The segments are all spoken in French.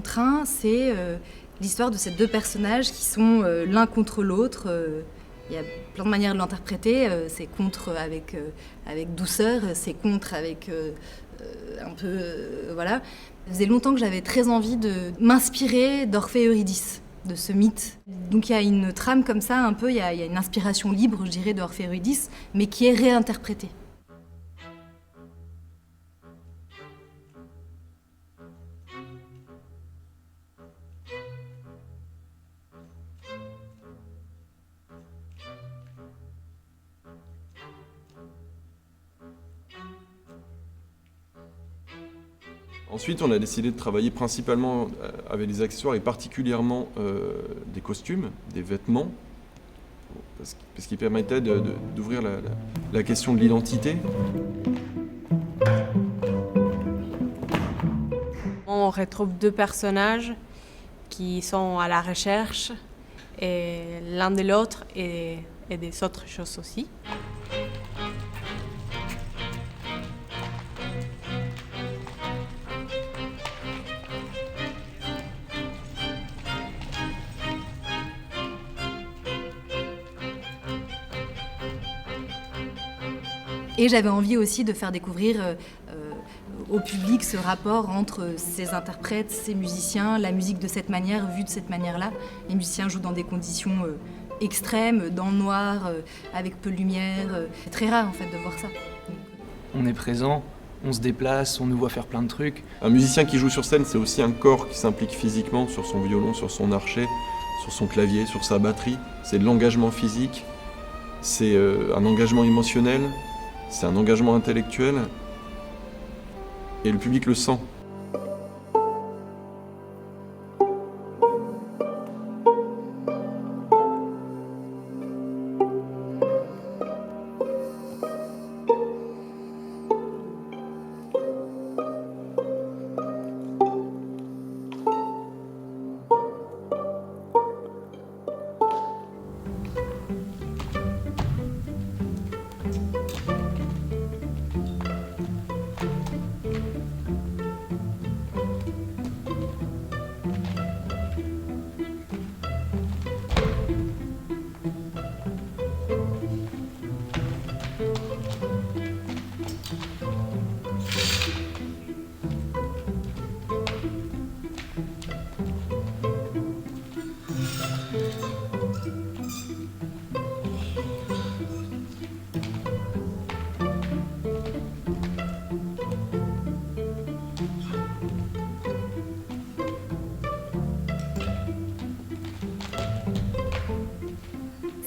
train, c'est l'histoire de ces deux personnages qui sont l'un contre l'autre. Il y a plein de manières de l'interpréter. C'est contre avec douceur, c'est contre avec un peu... voilà. Ça faisait longtemps que j'avais très envie de m'inspirer d'Orphée et Eurydice, de ce mythe. Donc il y a une trame comme ça, un peu, il y a une inspiration libre, je dirais, d'Orphée et Eurydice, mais qui est réinterprétée. Ensuite, on a décidé de travailler principalement avec des accessoires et particulièrement des costumes, des vêtements, parce qu'ils permettaient d'ouvrir la question de l'identité. On retrouve deux personnages qui sont à la recherche et l'un de l'autre et des autres choses aussi. Et j'avais envie aussi de faire découvrir au public ce rapport entre ces interprètes, ces musiciens, la musique de cette manière, vue de cette manière-là. Les musiciens jouent dans des conditions extrêmes, dans le noir, avec peu de lumière. C'est très rare en fait de voir ça. On est présent, on se déplace, on nous voit faire plein de trucs. Un musicien qui joue sur scène, c'est aussi un corps qui s'implique physiquement sur son violon, sur son archet, sur son clavier, sur sa batterie. C'est de l'engagement physique, c'est un engagement émotionnel. C'est un engagement intellectuel et le public le sent.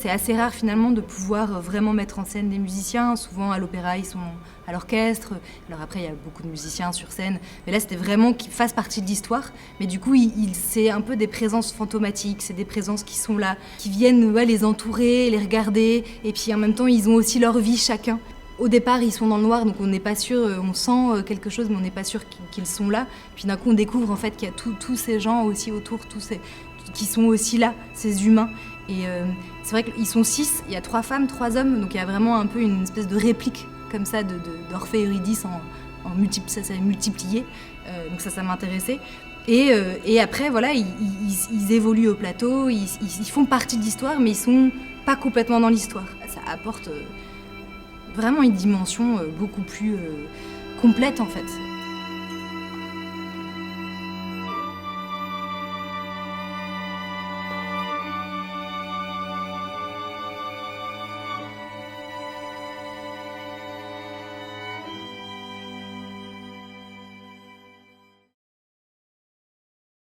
C'est assez rare finalement de pouvoir vraiment mettre en scène des musiciens. Souvent à l'opéra, ils sont à l'orchestre. Alors après, il y a beaucoup de musiciens sur scène. Mais là, c'était vraiment qu'ils fassent partie de l'histoire. Mais du coup, c'est un peu des présences fantomatiques. C'est des présences qui sont là, qui viennent les entourer, les regarder. Et puis en même temps, ils ont aussi leur vie chacun. Au départ, ils sont dans le noir, donc on n'est pas sûr, on sent quelque chose, mais on n'est pas sûr qu'ils sont là. Puis d'un coup, on découvre en fait qu'il y a tous ces gens aussi autour, qui sont aussi là, ces humains. Et c'est vrai qu'ils sont 6, il y a 3 femmes, 3 hommes, donc il y a vraiment un peu une espèce de réplique comme ça d'Orphée et Eurydice ça s'est multiplié, donc ça m'intéressait. Et après, voilà, ils évoluent au plateau, ils font partie de l'histoire, mais ils sont pas complètement dans l'histoire. Ça apporte vraiment une dimension beaucoup plus complète en fait.